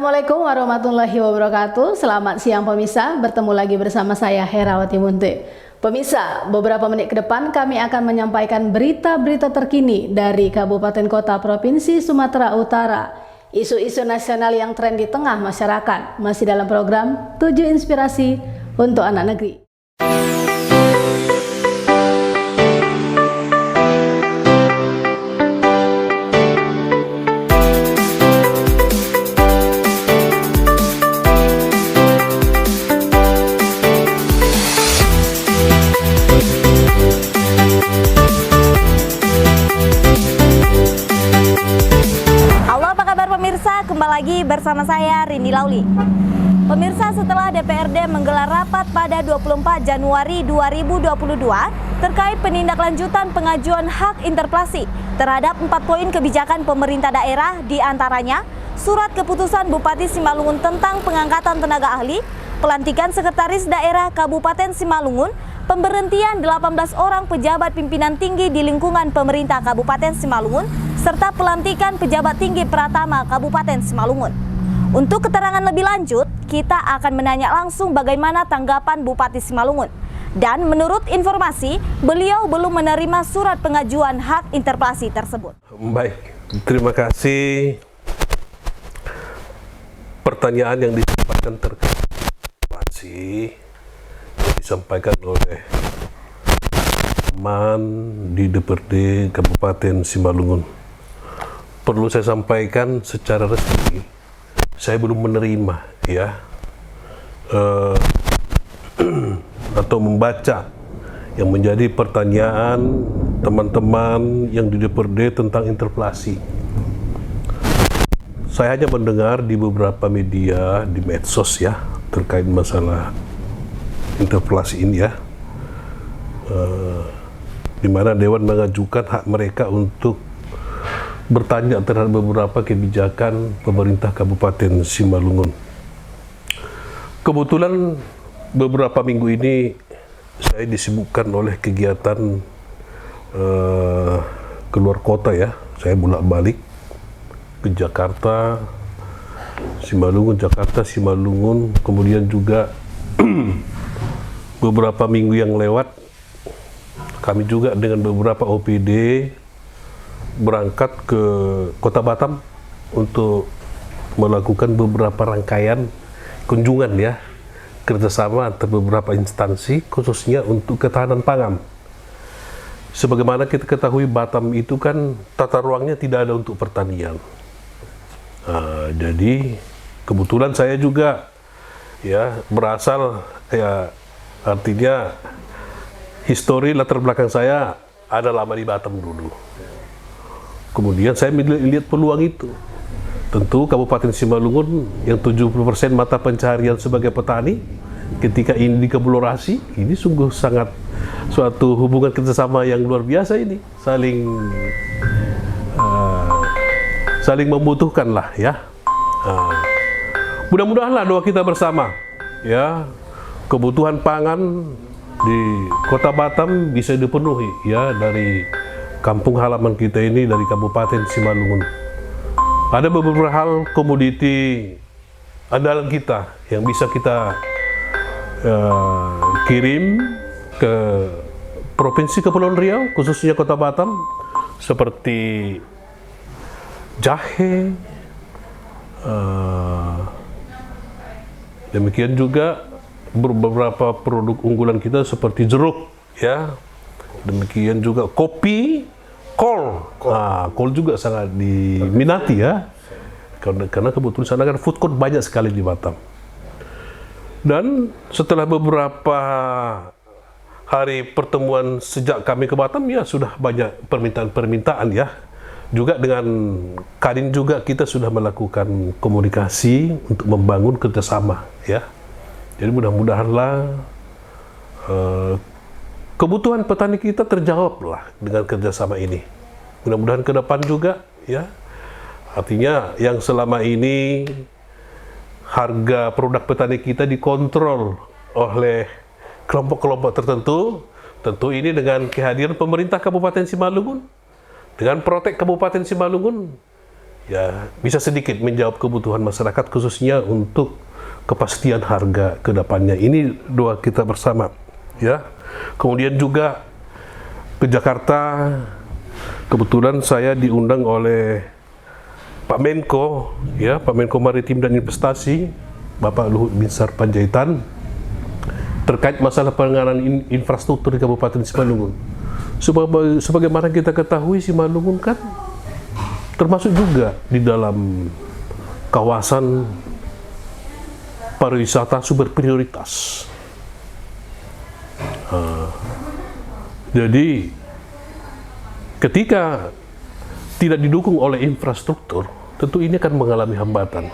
Assalamualaikum warahmatullahi wabarakatuh. Selamat siang pemirsa, bertemu lagi bersama saya Herawati Munte. Pemirsa, beberapa menit ke depan kami akan menyampaikan berita-berita terkini dari Kabupaten Kota Provinsi Sumatera Utara. Isu-isu nasional yang tren di tengah masyarakat, masih dalam program 7 Inspirasi untuk Anak Negeri. Kembali lagi bersama saya Rindy Lauli. Pemirsa, setelah DPRD menggelar rapat pada 24 Januari 2022 terkait penindaklanjutan pengajuan hak interpelasi terhadap 4 poin kebijakan pemerintah daerah, diantaranya surat keputusan Bupati Simalungun tentang pengangkatan tenaga ahli, pelantikan sekretaris daerah Kabupaten Simalungun, pemberhentian 18 orang pejabat pimpinan tinggi di lingkungan pemerintah Kabupaten Simalungun, serta pelantikan pejabat tinggi Pratama Kabupaten Simalungun. Untuk keterangan lebih lanjut, kita akan menanya langsung bagaimana tanggapan Bupati Simalungun. Dan menurut informasi, beliau belum menerima surat pengajuan hak interpelasi tersebut. Baik, terima kasih. Pertanyaan yang disampaikan terkait interpelasi disampaikan oleh teman di DPRD Kabupaten Simalungun. Perlu saya sampaikan secara resmi, saya belum menerima atau membaca yang menjadi pertanyaan teman-teman yang di DPRD tentang interpelasi. Saya hanya mendengar di beberapa media, di medsos terkait masalah interpelasi ini di mana Dewan mengajukan hak mereka untuk bertanya terhadap beberapa kebijakan pemerintah Kabupaten Simalungun. Kebetulan beberapa minggu ini saya disibukkan oleh kegiatan keluar kota Saya bolak-balik ke Jakarta, Simalungun, Jakarta, Simalungun, kemudian juga beberapa minggu yang lewat kami juga dengan beberapa OPD berangkat ke Kota Batam untuk melakukan beberapa rangkaian kunjungan kerjasama antar beberapa instansi, khususnya untuk ketahanan pangan. Sebagaimana kita ketahui, Batam itu kan tata ruangnya tidak ada untuk pertanian. Jadi kebetulan saya juga berasal artinya histori latar belakang saya ada lama di Batam dulu. Kemudian saya melihat peluang itu. Tentu Kabupaten Simalungun yang 70% mata pencaharian sebagai petani, ketika ini dikeksplorasi, ini sungguh sangat suatu hubungan kerjasama yang luar biasa ini. Saling membutuhkan lah mudah-mudahanlah doa kita bersama kebutuhan pangan di Kota Batam bisa dipenuhi dari kampung halaman kita ini, dari Kabupaten Simalungun. Ada beberapa hal komoditi andalan kita yang bisa kita kirim ke Provinsi Kepulauan Riau, khususnya Kota Batam, seperti jahe, demikian juga beberapa produk unggulan kita seperti jeruk, demikian juga kopi, kol. Kol juga sangat diminati karena kebetulan sana kan food court banyak sekali di Batam. Dan setelah beberapa hari pertemuan sejak kami ke Batam, sudah banyak permintaan juga dengan Kadin juga kita sudah melakukan komunikasi untuk membangun kerjasama Jadi mudah-mudahanlah kebutuhan petani kita terjawablah dengan kerjasama ini. Mudah-mudahan ke depan juga artinya yang selama ini harga produk petani kita dikontrol oleh kelompok-kelompok tertentu, tentu ini dengan kehadiran pemerintah Kabupaten Simalungun, dengan Protek Kabupaten Simalungun, ya bisa sedikit menjawab kebutuhan masyarakat khususnya untuk kepastian harga ke depannya. Ini doa kita bersama, ya. Kemudian juga ke Jakarta, kebetulan saya diundang oleh Pak Menko, ya, Pak Menko Maritim dan Investasi, Bapak Luhut Binsar Panjaitan, terkait masalah penanganan infrastruktur di Kabupaten Simalungun. Sebagaimana kita ketahui, Simalungun kan termasuk juga di dalam kawasan pariwisata super prioritas. Jadi ketika tidak didukung oleh infrastruktur, tentu ini akan mengalami hambatan.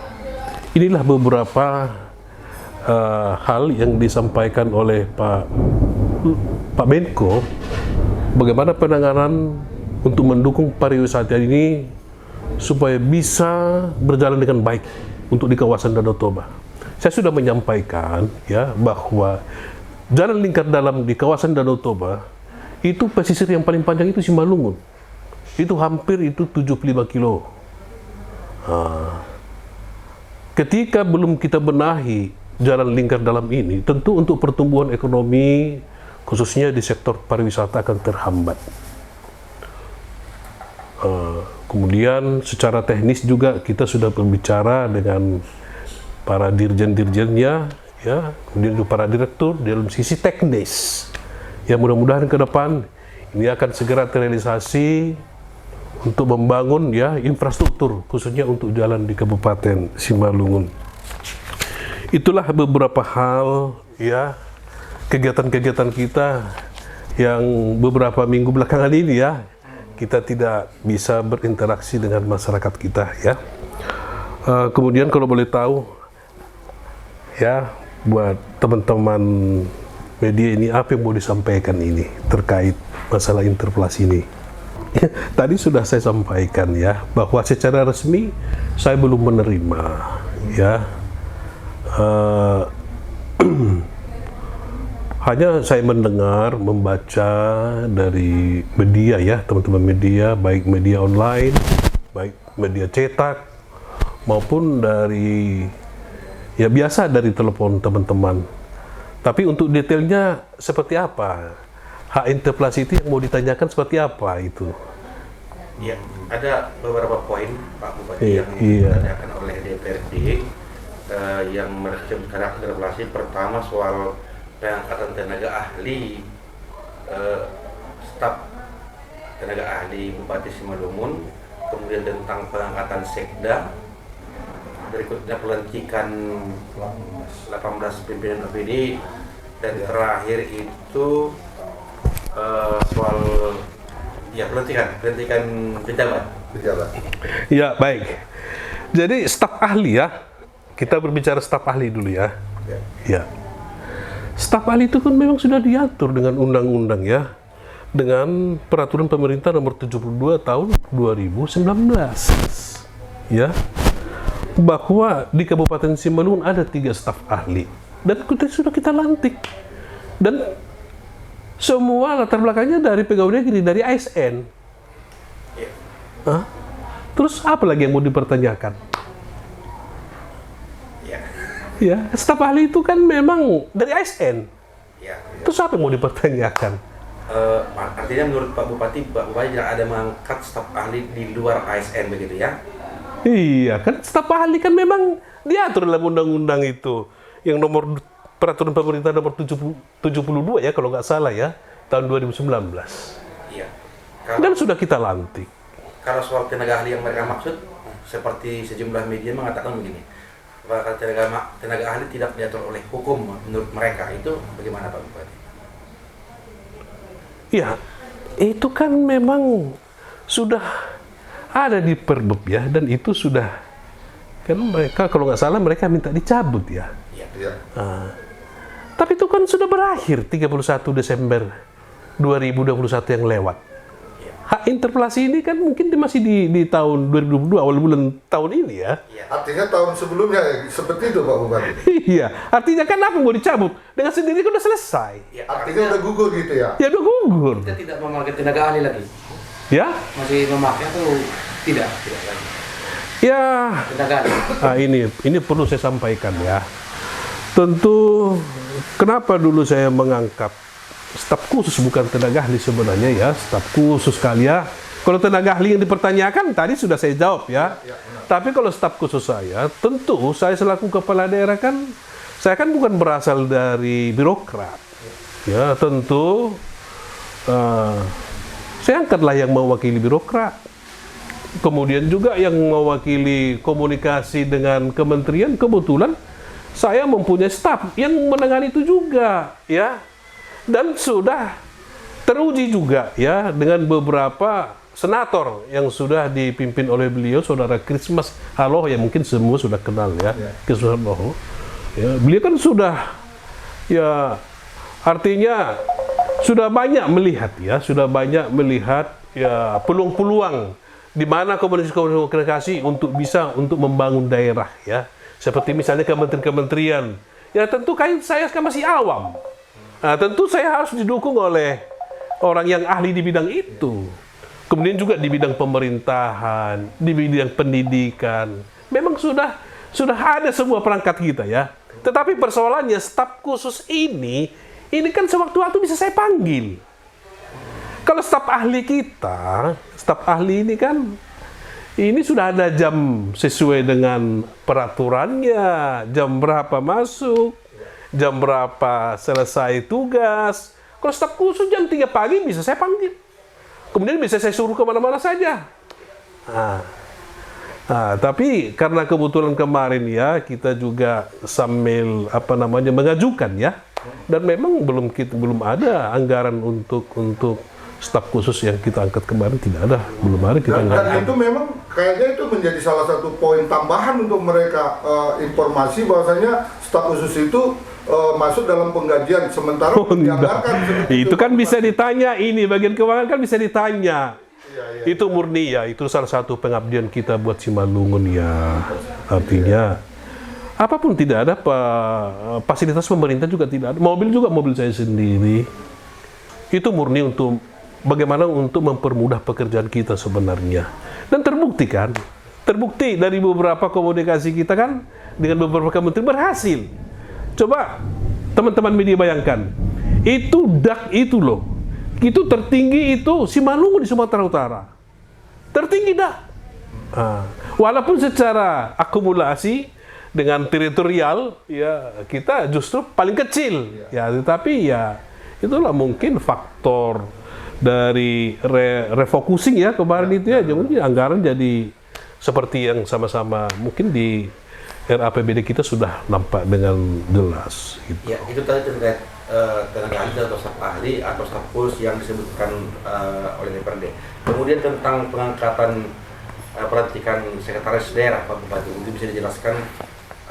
Inilah beberapa hal yang disampaikan oleh Pak Menko, bagaimana penanganan untuk mendukung pariwisata ini supaya bisa berjalan dengan baik untuk di kawasan Danau Toba. Saya sudah menyampaikan, ya, bahwa jalan lingkar dalam di kawasan Danau Toba itu pesisir yang paling panjang itu Simalungun. Itu hampir 75 kilo. Ketika belum kita benahi jalan lingkar dalam ini, tentu untuk pertumbuhan ekonomi khususnya di sektor pariwisata akan terhambat. Kemudian secara teknis juga kita sudah berbicara dengan para dirjen-dirjennya, ya, kemudian juga para direktur dalam sisi teknis. Ya, mudah-mudahan ke depan ini akan segera terrealisasi untuk membangun, ya, infrastruktur khususnya untuk jalan di Kabupaten Simalungun. Itulah beberapa hal, ya, kegiatan-kegiatan kita yang beberapa minggu belakangan ini, ya, kita tidak bisa berinteraksi dengan masyarakat kita, ya. Kemudian kalau boleh tahu, ya, buat teman-teman media ini apa yang mau disampaikan ini terkait masalah interpelasi ini. Tadi sudah saya sampaikan, ya, bahwa secara resmi saya belum menerima, ya. Hanya saya mendengar, membaca dari media, ya, teman-teman media, baik media online, baik media cetak, maupun dari, ya, biasa dari telepon teman-teman. Tapi untuk detailnya seperti apa? Hak interpelasi itu yang mau ditanyakan seperti apa itu? Ya, ada beberapa poin Pak Bupati yang ditanyakan oleh DPRD yang merencanakan interpelasi. Pertama soal pengangkatan tenaga ahli, staf tenaga ahli Bupati Simalungun, kemudian tentang pengangkatan sekda, berikutnya pelantikan 18 pimpinan OPD, dan terakhir itu soal, ya, pelantikan pejabat. Ya, baik. Jadi staf ahli, ya, kita berbicara staf ahli dulu, ya. Ya. Staf ahli itu kan memang sudah diatur dengan undang-undang, ya, dengan peraturan pemerintah nomor 72 tahun 2019, ya, bahwa di Kabupaten Simalungun ada 3 staf ahli dan sudah kita lantik, dan semua latar belakangnya dari pegawai negeri, dari ASN. Terus apa lagi yang mau dipertanyakan? Ya, staf ahli itu kan memang dari ASN. Terus apa yang mau dipertanyakan? Artinya menurut Pak Bupati tidak ada mengangkat staf ahli di luar ASN, begitu, ya? Iya, kan staf ahli kan memang diatur dalam undang-undang itu, yang nomor peraturan pemerintah nomor 72, ya, kalau nggak salah, ya, tahun 2019. Iya. Dan sudah kita lantik. Kalau soal tenaga ahli yang mereka maksud, seperti sejumlah media mengatakan begini, bahwa tenaga ahli tidak diatur oleh hukum menurut mereka, itu bagaimana Pak Bupati? Ya, itu kan memang sudah ada di Perbeb, ya, dan itu sudah, kan mereka kalau nggak salah mereka minta dicabut, ya. Iya. Tapi itu kan sudah berakhir 31 Desember 2021 yang lewat. Hak interpelasi ini kan mungkin masih di tahun 2022, awal bulan tahun ini, ya. Artinya tahun sebelumnya seperti itu Pak Bupati? Iya, artinya kan apa mau dicabut? Dengan sendiri kan udah selesai. Ya, artinya udah gugur gitu, ya? Ya udah gugur. Kita tidak memakai tenaga ahli lagi. Ya? Masih memakai atau tidak lagi? Ya, ini perlu saya sampaikan ya. Tentu kenapa dulu saya mengangkat staf khusus bukan tenaga ahli sebenarnya ya, staf khusus kali ya. Kalau tenaga ahli yang dipertanyakan tadi sudah saya jawab ya. Tapi kalau staf khusus saya, tentu saya selaku kepala daerah kan, saya kan bukan berasal dari birokrat. Ya, tentu saya angkatlah yang mewakili birokrat. Kemudian juga yang mewakili komunikasi dengan kementerian, kebetulan saya mempunyai staf yang menangani itu juga, ya. Dan sudah teruji juga, ya, dengan beberapa senator yang sudah dipimpin oleh beliau, Saudara Christmas Haloh, yang mungkin semua sudah kenal, ya. Christmas Haloh. Ya, beliau kan sudah, ya, artinya sudah banyak melihat, ya, ya, peluang-peluang di mana komunikasi untuk bisa membangun daerah, ya, seperti misalnya kementerian-kementerian. Ya tentu saya kan masih awam. Nah, tentu saya harus didukung oleh orang yang ahli di bidang itu. Kemudian juga di bidang pemerintahan, di bidang pendidikan. Memang sudah ada semua perangkat kita, ya. Tetapi persoalannya staf khusus ini kan sewaktu-waktu bisa saya panggil. Kalau staf ahli kita, staf ahli ini kan, ini sudah ada jam sesuai dengan peraturannya, jam berapa masuk, jam berapa selesai tugas. Kalau staf khusus jam 3 pagi bisa saya panggil. Kemudian bisa saya suruh kemana-mana saja. Tapi karena kebetulan kemarin ya, kita juga sambil mengajukan ya, dan memang belum ada anggaran untuk staf khusus yang kita angkat kemarin, tidak ada, belum ada kita angkat. Dan itu memang kayaknya itu menjadi salah satu poin tambahan untuk mereka, informasi bahwasanya staf khusus itu masuk dalam penggajian sementara dianggarkan. Itu kan bisa ditanya, ini bagian keuangan kan bisa ditanya. Itu murni ya, itu salah satu pengabdian kita buat Simalungun ya. Artinya apapun tidak ada fasilitas pemerintah juga tidak ada. Mobil saya sendiri. Itu murni untuk bagaimana untuk mempermudah pekerjaan kita sebenarnya. Dan terbukti dari beberapa komunikasi kita kan dengan beberapa kementerian berhasil. Coba teman-teman media bayangkan, itu dak itu loh, itu tertinggi itu Simalungun di Sumatera Utara. Tertinggi dak. Walaupun secara akumulasi dengan teritorial ya kita justru paling kecil. Ya, tetapi ya itulah mungkin faktor dari refocusing ya kemarin itu ya, jadi anggaran jadi seperti yang sama-sama mungkin di RAPBD kita sudah nampak dengan jelas. Gitu. Ya, itu tadi terkait tenaga ahli atau staf ahli atau staf khusus yang disebutkan oleh DPRD. Kemudian tentang pengangkatan pelantikan sekretaris daerah Pak Bupati, mungkin bisa dijelaskan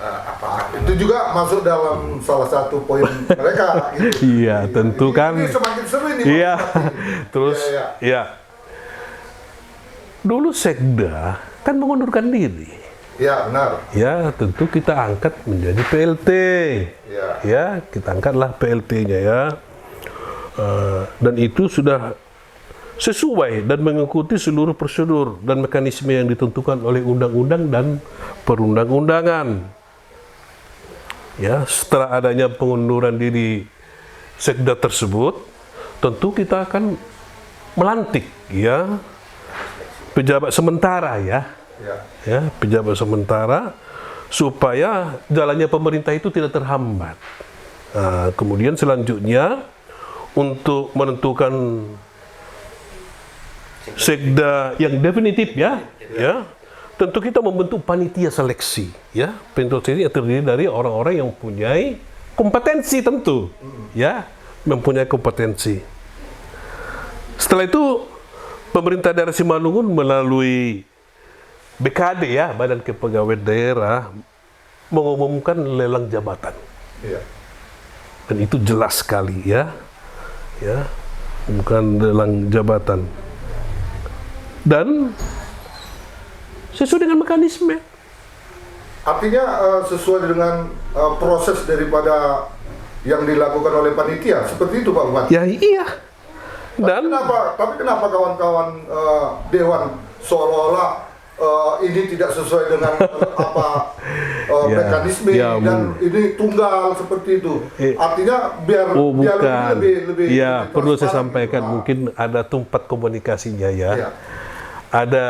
apakah itu juga masuk dalam salah satu poin mereka. Gitu. Iya, tentu kan. Ini semakin seru ini. Iya, terus ya. Dulu Sekda kan mengundurkan diri. Ya, benar. Ya, tentu kita angkat menjadi PLT. Ya, kita angkatlah PLT-nya ya. Dan itu sudah sesuai dan mengikuti seluruh prosedur dan mekanisme yang ditentukan oleh undang-undang dan perundang-undangan. Ya, setelah adanya pengunduran diri Sekda tersebut, tentu kita akan melantik ya pejabat sementara ya pejabat sementara supaya jalannya pemerintah itu tidak terhambat. Kemudian selanjutnya untuk menentukan Sekda yang definitif ya, tentu kita membentuk panitia seleksi ya. Panitia seleksi yang terdiri dari orang-orang yang mempunyai kompetensi tentu ya, mempunyai kompetensi. Setelah itu pemerintah daerah Simalungun melalui BKD ya, Badan Kepegawaian Daerah, mengumumkan lelang jabatan. Dan itu jelas sekali ya, bukan lelang jabatan. Dan sesuai dengan mekanisme. Artinya sesuai dengan proses daripada yang dilakukan oleh panitia, seperti itu Pak Bupati. Ya iya. Dan tapi kenapa kawan-kawan Dewan seolah-olah ini tidak sesuai dengan mekanisme dan ini tunggal seperti itu. Artinya biar lebih ya perlu saya transparan sampaikan gitu. mungkin ada tempat komunikasinya ya. Iya. Ada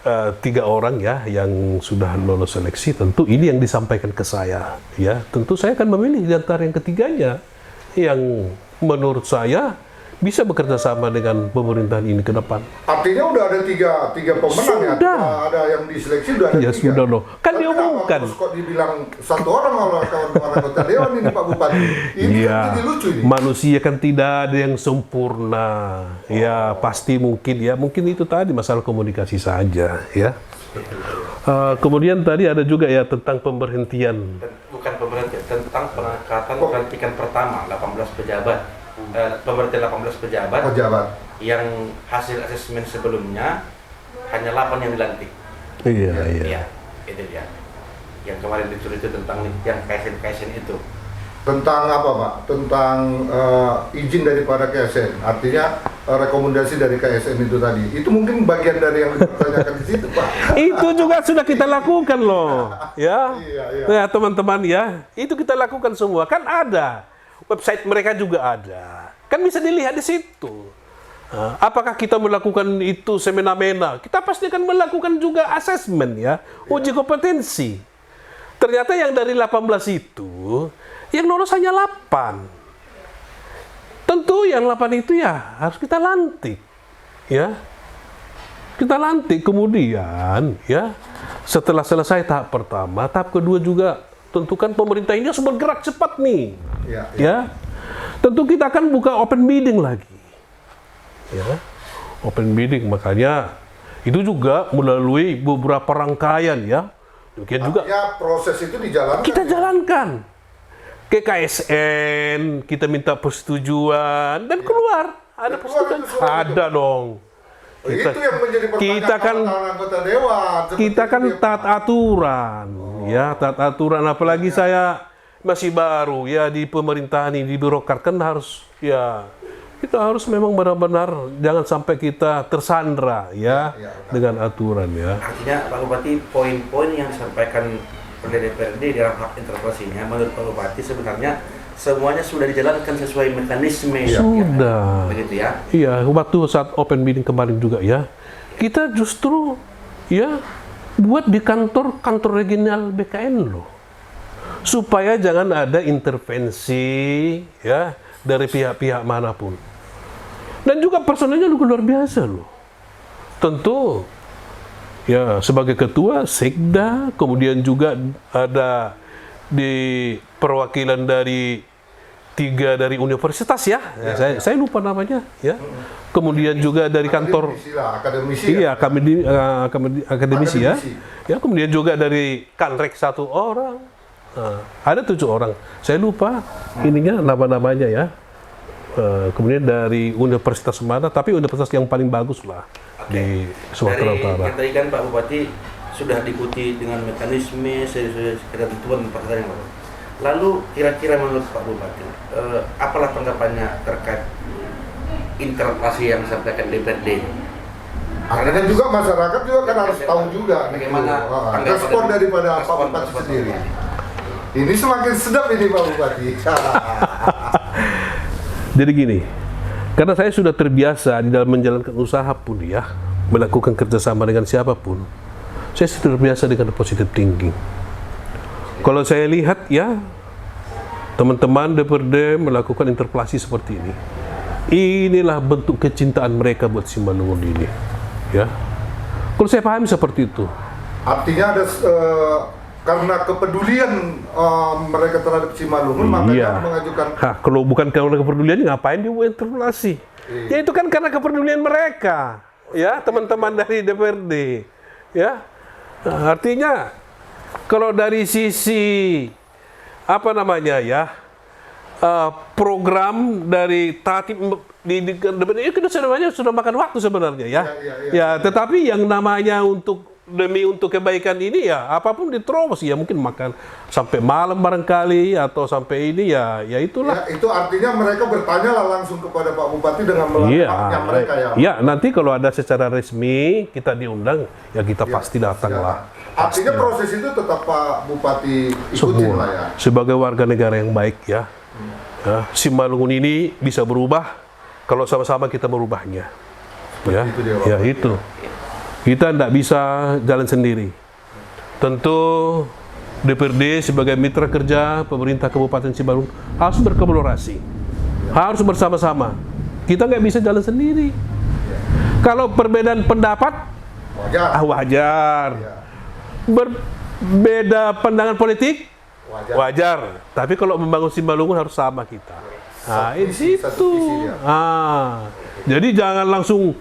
3 orang ya yang sudah lolos seleksi, tentu ini yang disampaikan ke saya ya. Tentu saya akan memilih di antara yang ketiganya yang menurut saya bisa bekerja sama dengan pemerintahan ini ke depan. Artinya udah ada tiga pemenang ya? Sudah. Ada yang diseleksi udah ada Ya 3. sudah loh. Kan Tapi diumumkan. kenapa terus kok dibilang 1 orang oleh kawan-kawan anggota dewan ini Pak Bupati? Ini Iya, kan jadi lucu ini. manusia kan tidak ada yang sempurna. Ya pasti mungkin itu tadi masalah komunikasi saja ya. Kemudian tadi ada juga ya tentang pemberhentian. Bukan pemberhentian, tentang pengangkatan pelantikan pertama 18 pejabat. Pemberhentian 18 pejabat yang hasil asesmen sebelumnya hanya 8 yang dilantik. Iya. Iya, itu dia. Yang kemarin ditulis itu tentang yang KSN itu. Tentang apa Pak? Tentang izin daripada KSN. Artinya rekomendasi dari KSN itu tadi. Itu mungkin bagian dari yang dipertanyakan di situ Pak. Itu juga sudah kita lakukan loh, ya. Iya. Ya teman-teman ya, itu kita lakukan semua. Kan ada, website mereka juga ada. Kan bisa dilihat di situ. Apakah kita melakukan itu semena-mena? Kita pasti akan melakukan juga asesmen ya, uji kompetensi. Ternyata yang dari 18 itu, yang lolos hanya 8. Tentu yang 8 itu ya harus kita lantik, ya. Kita lantik kemudian, ya. Setelah selesai tahap pertama, tahap kedua juga tentukan pemerintah ini harus bergerak cepat nih, ya. Tentu kita akan buka open bidding lagi, ya. Open bidding makanya itu juga melalui beberapa rangkaian, ya. Demikian juga. Ya proses itu dijalankan. Kita jalankan ke KSN, kita minta persetujuan dan keluar. Ada persetujuan? Ada dong. Itu yang menjadi pertanyaan anggota dewan. Kita kan taat aturan, ya taat aturan. Apalagi saya masih baru ya di pemerintahan ini, di birokrat kan harus ya kita harus memang benar-benar jangan sampai kita tersandra ya dengan aturan ya. Artinya Pak Bupati, poin-poin yang disampaikan oleh DPRD dalam hak interpelasinya menurut Pak Bupati sebenarnya semuanya sudah dijalankan sesuai mekanisme. Sudah. Begitu ya? Iya, waktu saat open bidding kemarin juga ya, kita justru ya buat di kantor regional BKN loh, supaya jangan ada intervensi ya dari pihak-pihak manapun. Dan juga personelnya luar biasa loh. Tentu ya sebagai ketua Sekda, kemudian juga ada di perwakilan dari 3 dari universitas ya, saya lupa namanya ya. Kemudian juga dari kantor akademisi. Iya, akademisi ya. Ya, kemudian juga dari Kanrek 1 orang. Ada 7 orang. Saya lupa ininya nama-namanya ya. Kemudian dari universitas mana, tapi universitas yang paling bagus lah di Sumatera Utara. Yang tadi kan Pak Bupati sudah diikuti dengan mekanisme sesuai ketentuan peraturan yang baru. Lalu kira-kira menurut Pak Bupati, apalah tanggapannya terkait interpelasi yang disampaikan DPRD? Karena kan juga masyarakat juga kan harus tahu juga bagaimana respon daripada Pak Bupati sendiri. Ini semakin sedap ini Pak Bupati. Jadi gini, karena saya sudah terbiasa di dalam menjalankan usaha pun ya, melakukan kerjasama dengan siapapun, saya sudah terbiasa dengan positive thinking. Kalau saya lihat ya, teman-teman DPRD melakukan interpelasi seperti ini, inilah bentuk kecintaan mereka buat Simalungun ini, ya. Kalau saya pahami seperti itu. Artinya ada karena kepedulian mereka terhadap Simalungun, makanya mengajukan. Kalau bukan karena kepedulian, ngapain dia buat interpelasi? Ya itu kan karena kepedulian mereka, ya teman-teman dari DPRD, ya. Nah, artinya kalau dari sisi apa namanya ya program dari tatib di sudah makan waktu sebenarnya ya. Ya, tetapi yang namanya untuk demi untuk kebaikan ini ya apapun diterobos ya, mungkin makan sampai malam barangkali atau sampai ini ya itulah. Ya, itu artinya mereka bertanya lah langsung kepada Pak Bupati dengan melalui haknya mereka ya. Iya, nanti kalau ada secara resmi kita diundang ya kita pasti datang lah. Artinya proses itu tetap Pak Bupati ikutin lah ya. Sebagai warga negara yang baik ya. Ya, Simalungun ini bisa berubah kalau sama-sama kita merubahnya. Ya, itu dia, Pak. ya itu. Kita tidak bisa jalan sendiri. Tentu DPRD sebagai mitra kerja pemerintah Kabupaten Simalungun harus berkolaborasi, harus bersama-sama. Kita nggak bisa jalan sendiri. Kalau perbedaan pendapat, wajar. Berbeda pandangan politik, wajar. Tapi kalau membangun Simalungun harus sama kita. Nah, itu. Jadi jangan langsung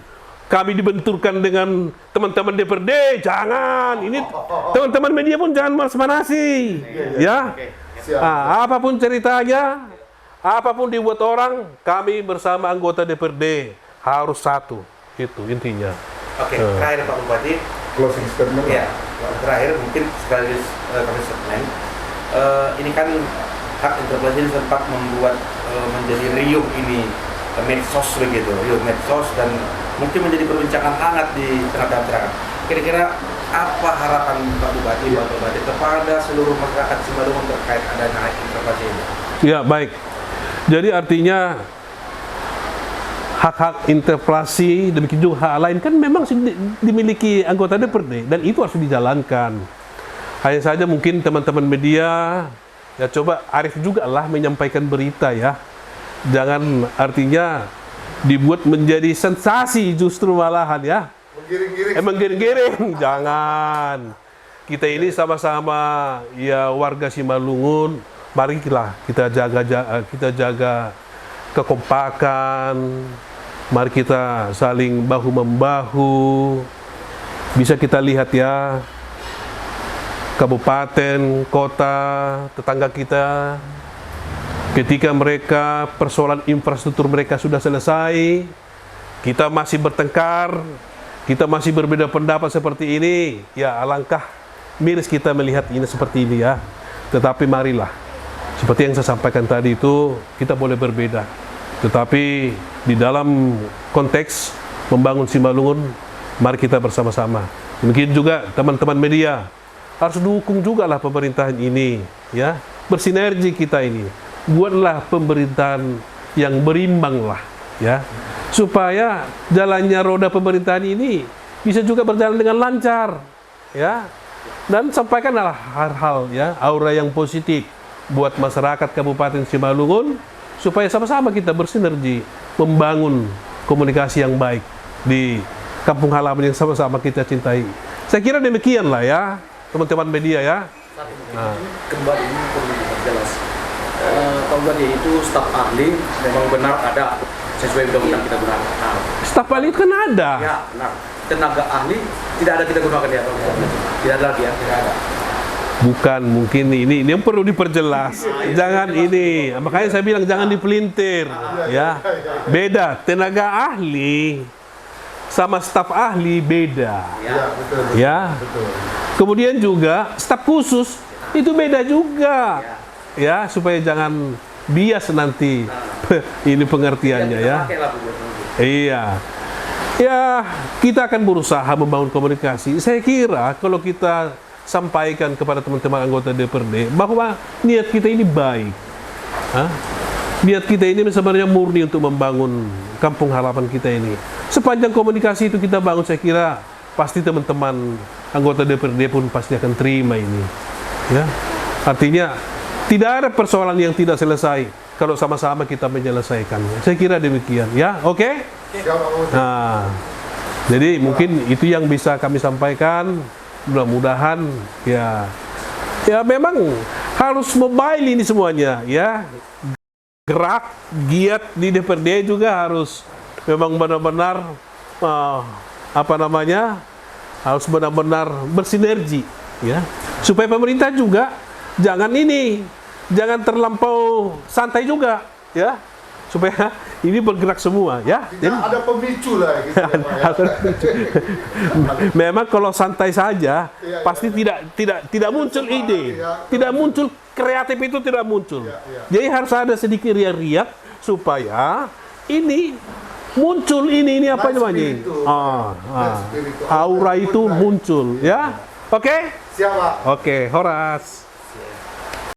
kami dibenturkan dengan teman-teman DPRD, jangan. Ini teman-teman media pun jangan manas-manasi, ya. Apapun ceritanya, apapun dibuat orang, kami bersama anggota DPRD harus satu. Itu intinya. Oke, terakhir Pak Bupati, Closing statement. ya, terakhir mungkin sekaligus kami segmen. Ini kan hak interpelasi ini sempat membuat menjadi riuh ini medsos begitu, riuh medsos dan mungkin menjadi perbincangan hangat di tengah-tengah masyarakat. Kira-kira apa harapan Pak Bupati kepada seluruh masyarakat Simalungun terkait adanya hak interpelasi ini? Ya, baik. Jadi artinya hak-hak interpelasi demikian juga hak lain kan memang dimiliki anggota DPRD dan itu harus dijalankan. Hanya saja mungkin teman-teman media ya coba arif juga lah menyampaikan berita ya. Jangan artinya dibuat menjadi sensasi justru malahan ya. Menggiring-giring. Jangan. Kita ini sama-sama ya warga Simalungun. Marilah kita jaga kekompakan. Mari kita saling bahu-membahu. Bisa kita lihat ya kabupaten, kota, tetangga kita ketika mereka persoalan infrastruktur mereka sudah selesai, kita masih bertengkar, kita masih berbeda pendapat seperti ini, ya alangkah miris kita melihat ini seperti ini ya. Tetapi marilah, seperti yang saya sampaikan tadi itu, kita boleh berbeda. Tetapi di dalam konteks membangun Simalungun, mari kita bersama-sama. Mungkin juga teman-teman media harus dukung juga lah pemerintahan ini, ya. Bersinergi kita ini. Buatlah pemerintahan yang berimbang lah, ya, supaya jalannya roda pemerintahan ini bisa juga berjalan dengan lancar, ya, dan sampaikanlah hal-hal ya aura yang positif buat masyarakat Kabupaten Simalungun supaya sama-sama kita bersinergi membangun komunikasi yang baik di kampung halaman yang sama-sama kita cintai. Saya kira demikian lah ya teman-teman media ya. Kembali ini perlu diperjelas. Kalau tadi itu staf ahli memang benar ada sesuai undang-undang kita gunakan. Staf ahli itu kan ada. Ya benar. Tenaga ahli tidak ada kita gunakan ya. Tidak ada lagi ya. Tidak ada. Bukan, mungkin ini yang perlu diperjelas. Jangan ini. Makanya saya bilang jangan dipelintir. Ya, beda. Tenaga ahli sama staf ahli beda. Ya. Kemudian juga staf khusus itu beda juga. Ya, supaya jangan bias nanti ini pengertiannya ya. Iya. Ya, kita akan berusaha membangun komunikasi. Saya kira kalau kita sampaikan kepada teman-teman anggota DPRD bahwa niat kita ini baik. Niat kita ini sebenarnya murni untuk membangun kampung halaman kita ini. Sepanjang komunikasi itu kita bangun, saya kira pasti teman-teman anggota DPRD pun pasti akan terima ini. Ya. Artinya tidak ada persoalan yang tidak selesai kalau sama-sama kita menyelesaikannya. Saya kira demikian, ya, oke? Nah, jadi mungkin itu yang bisa kami sampaikan. Mudah-mudahan ya memang harus mobile ini semuanya, ya. Gerak, giat di DPRD juga harus memang benar-benar harus benar-benar bersinergi, ya. Supaya pemerintah juga jangan terlampau santai juga, ya. supaya ini bergerak semua ya. Tidak ada pemicu lah gitu ya, Pak, ya. Memang kalau santai saja pasti tidak muncul ide, tidak muncul kreatif itu tidak muncul. Jadi harus ada sedikit riak-riak supaya ini muncul ini apa namanya? Aura itu muncul ya. Oke? Siap, Pak. Oke, Horas.